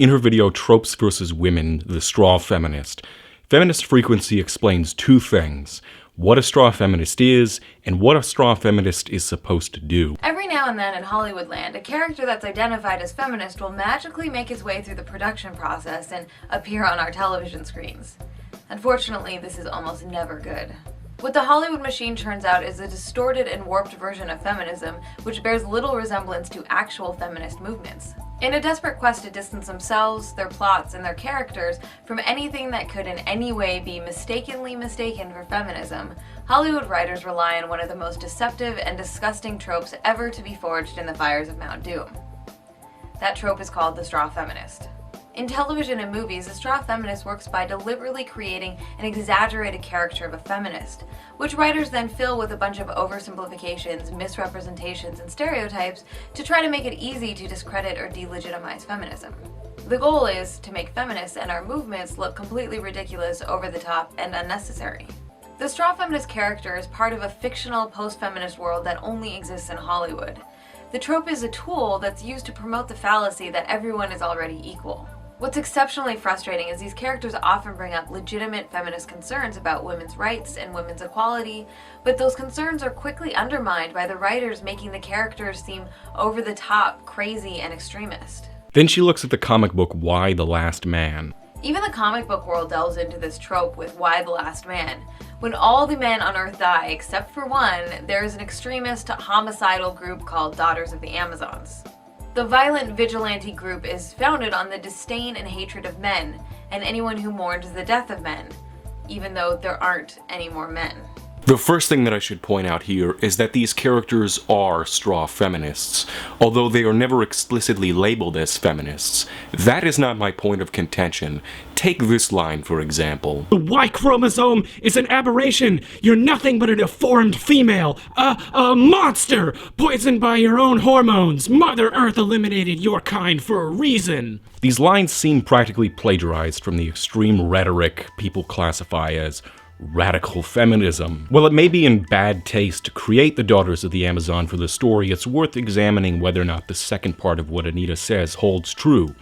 In her video Tropes vs. Women, the Straw Feminist, Feminist Frequency explains two things: what a straw feminist is, and what a straw feminist is supposed to do. Every now and then in Hollywoodland, a character that's identified as feminist will magically make his way through the production process and appear on our television screens. Unfortunately, this is almost never good. What the Hollywood machine turns out is a distorted and warped version of feminism, which bears little resemblance to actual feminist movements. In a desperate quest to distance themselves, their plots, and their characters from anything that could in any way be mistakenly mistaken for feminism, Hollywood writers rely on one of the most deceptive and disgusting tropes ever to be forged in the fires of Mount Doom. That trope is called the straw feminist. In television and movies, the straw feminist works by deliberately creating an exaggerated character of a feminist, which writers then fill with a bunch of oversimplifications, misrepresentations, and stereotypes to try to make it easy to discredit or delegitimize feminism. The goal is to make feminists and our movements look completely ridiculous, over the top, and unnecessary. The straw feminist character is part of a fictional post-feminist world that only exists in Hollywood. The trope is a tool that's used to promote the fallacy that everyone is already equal. What's exceptionally frustrating is these characters often bring up legitimate feminist concerns about women's rights and women's equality, but those concerns are quickly undermined by the writers making the characters seem over the top, crazy, and extremist. Then she looks at the comic book Y the Last Man. Even the comic book world delves into this trope with Y the Last Man. When all the men on Earth die except for one, there is an extremist, homicidal group called Daughters of the Amazons. The violent vigilante group is founded on the disdain and hatred of men, and anyone who mourns the death of men, even though there aren't any more men. The first thing that I should point out here is that these characters are straw feminists, although they are never explicitly labeled as feminists. That is not my point of contention. Take this line, for example. The Y chromosome is an aberration. You're nothing but a deformed female. A monster, poisoned by your own hormones. Mother Earth eliminated your kind for a reason. These lines seem practically plagiarized from the extreme rhetoric people classify as radical feminism. While it may be in bad taste to create the Daughters of the Amazon for the story, it's worth examining whether or not the second part of what Anita says holds true.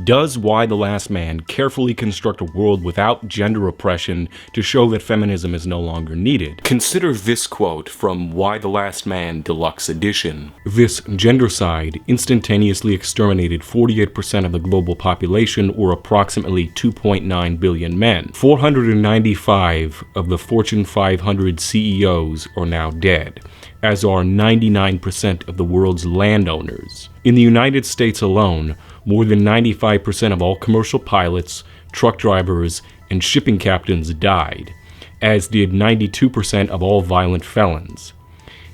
Does Y the Last Man carefully construct a world without gender oppression to show that feminism is no longer needed? Consider this quote from Y the Last Man Deluxe Edition. This gendercide instantaneously exterminated 48% of the global population, or approximately 2.9 billion men. 495 of the Fortune 500 CEOs are now dead, as are 99% of the world's landowners. In the United States alone, more than 95% of all commercial pilots, truck drivers, and shipping captains died, as did 92% of all violent felons.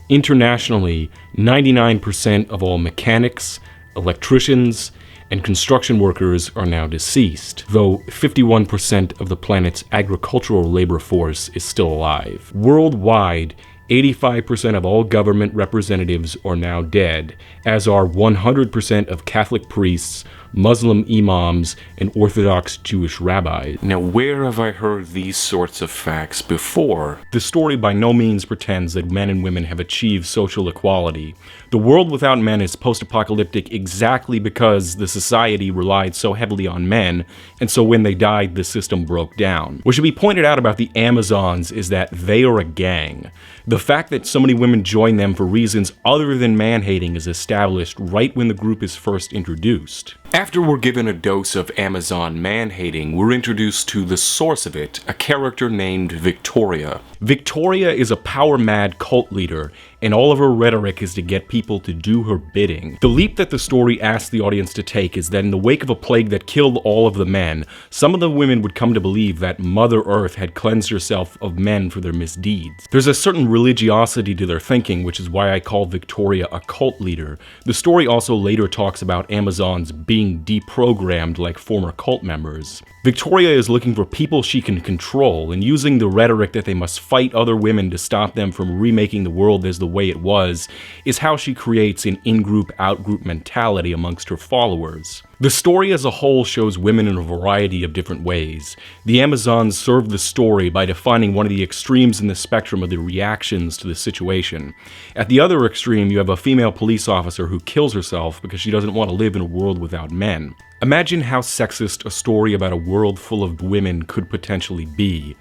Internationally, 99% of all mechanics, electricians, and construction workers are now deceased, though 51% of the planet's agricultural labor force is still alive. Worldwide, 85% of all government representatives are now dead, as are 100% of Catholic priests, Muslim imams, and Orthodox Jewish rabbis. Now, where have I heard these sorts of facts before? The story by no means pretends that men and women have achieved social equality. The world without men is post-apocalyptic exactly because the society relied so heavily on men, and so when they died, the system broke down. What should be pointed out about the Amazons is that they are a gang. The fact that so many women join them for reasons other than man-hating is established right when the group is first introduced. After we're given a dose of Amazon man-hating, we're introduced to the source of it, a character named Victoria. Victoria is a power-mad cult leader, and all of her rhetoric is to get people to do her bidding. The leap that the story asks the audience to take is that in the wake of a plague that killed all of the men, some of the women would come to believe that Mother Earth had cleansed herself of men for their misdeeds. There's a certain religiosity to their thinking, which is why I call Victoria a cult leader. The story also later talks about Amazons being deprogrammed like former cult members. Victoria is looking for people she can control, and using the rhetoric that they must fight other women to stop them from remaking the world as the way it was, is how she creates an in-group, out-group mentality amongst her followers. The story as a whole shows women in a variety of different ways. The Amazons serve the story by defining one of the extremes in the spectrum of the reactions to the situation. At the other extreme, you have a female police officer who kills herself because she doesn't want to live in a world without men. Imagine how sexist a story about a world full of women could potentially be.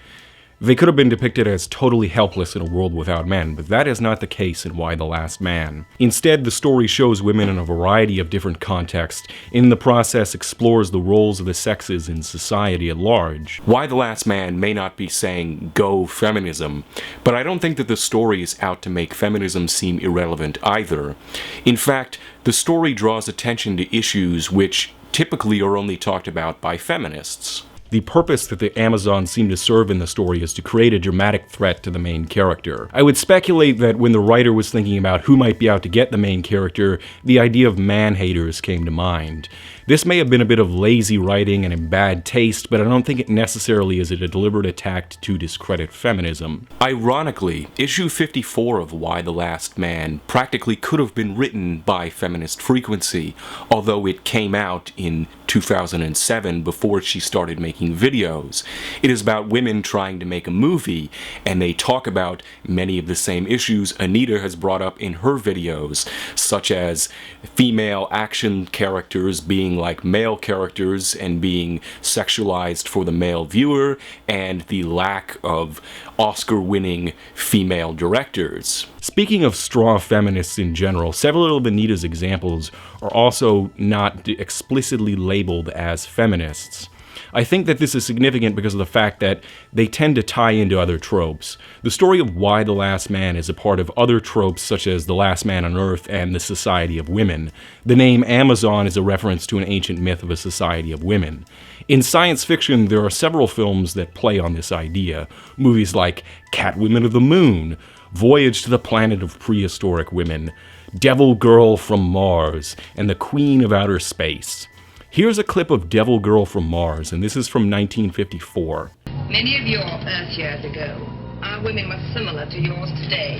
They could have been depicted as totally helpless in a world without men, but that is not the case in Y: The Last Man. Instead, the story shows women in a variety of different contexts, and in the process explores the roles of the sexes in society at large. Y: The Last Man may not be saying, go feminism, but I don't think that the story is out to make feminism seem irrelevant either. In fact, the story draws attention to issues which typically are only talked about by feminists. The purpose that the Amazons seem to serve in the story is to create a dramatic threat to the main character. I would speculate that when the writer was thinking about who might be out to get the main character, the idea of man-haters came to mind. This may have been a bit of lazy writing and in bad taste, but I don't think it necessarily is a deliberate attack to discredit feminism. Ironically, issue 54 of Y: The Last Man practically could have been written by Feminist Frequency, although it came out in 2007 before she started making videos. It is about women trying to make a movie, and they talk about many of the same issues Anita has brought up in her videos, such as female action characters being like male characters and being sexualized for the male viewer, and the lack of Oscar-winning female directors. Speaking of straw feminists in general, several of Anita's examples are also not explicitly labeled as feminists. I think that this is significant because of the fact that they tend to tie into other tropes. The story of Y: The Last Man is a part of other tropes such as The Last Man on Earth and The Society of Women. The name Amazon is a reference to an ancient myth of a society of women. In science fiction, there are several films that play on this idea. Movies like Catwomen of the Moon, Voyage to the Planet of Prehistoric Women, Devil Girl from Mars, and The Queen of Outer Space. Here's a clip of Devil Girl from Mars, and this is from 1954. Many of your Earth years ago, our women were similar to yours today.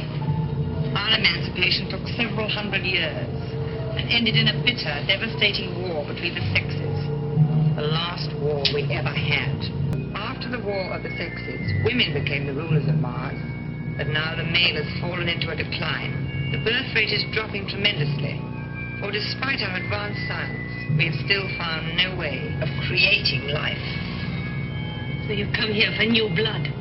Our emancipation took several hundred years and ended in a bitter, devastating war between the sexes. The last war we ever had. After the war of the sexes, women became the rulers of Mars, but now the male has fallen into a decline. The birth rate is dropping tremendously. For despite our advanced science, we have still found no way of creating life. So you've come here for new blood.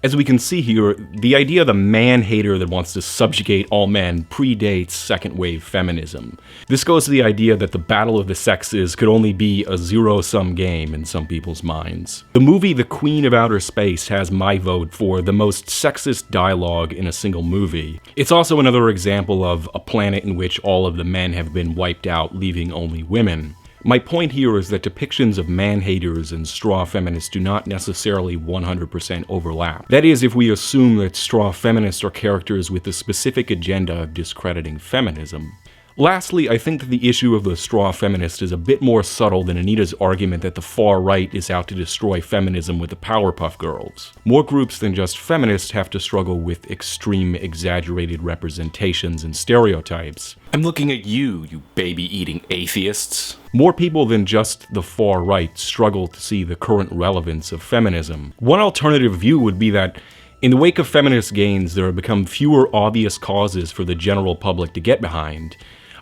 As we can see here, the idea of the man-hater that wants to subjugate all men predates second-wave feminism. This goes to the idea that the battle of the sexes could only be a zero-sum game in some people's minds. The movie The Queen of Outer Space has my vote for the most sexist dialogue in a single movie. It's also another example of a planet in which all of the men have been wiped out, leaving only women. My point here is that depictions of man-haters and straw feminists do not necessarily 100% overlap. That is, if we assume that straw feminists are characters with the specific agenda of discrediting feminism. Lastly, I think that the issue of the straw feminist is a bit more subtle than Anita's argument that the far right is out to destroy feminism with the Powerpuff Girls. More groups than just feminists have to struggle with extreme, exaggerated representations and stereotypes. I'm looking at you, you baby-eating atheists. More people than just the far right struggle to see the current relevance of feminism. One alternative view would be that in the wake of feminist gains, there have become fewer obvious causes for the general public to get behind.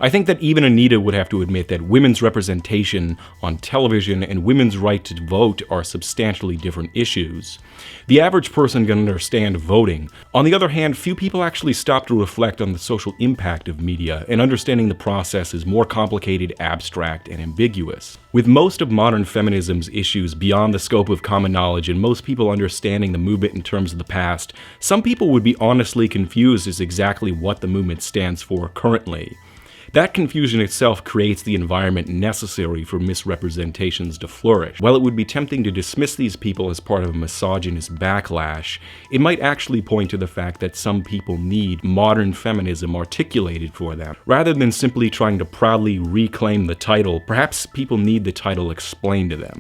I think that even Anita would have to admit that women's representation on television and women's right to vote are substantially different issues. The average person can understand voting. On the other hand, few people actually stop to reflect on the social impact of media, and understanding the process is more complicated, abstract, and ambiguous. With most of modern feminism's issues beyond the scope of common knowledge and most people understanding the movement in terms of the past, some people would be honestly confused as exactly what the movement stands for currently. That confusion itself creates the environment necessary for misrepresentations to flourish. While it would be tempting to dismiss these people as part of a misogynist backlash, it might actually point to the fact that some people need modern feminism articulated for them. Rather than simply trying to proudly reclaim the title, perhaps people need the title explained to them.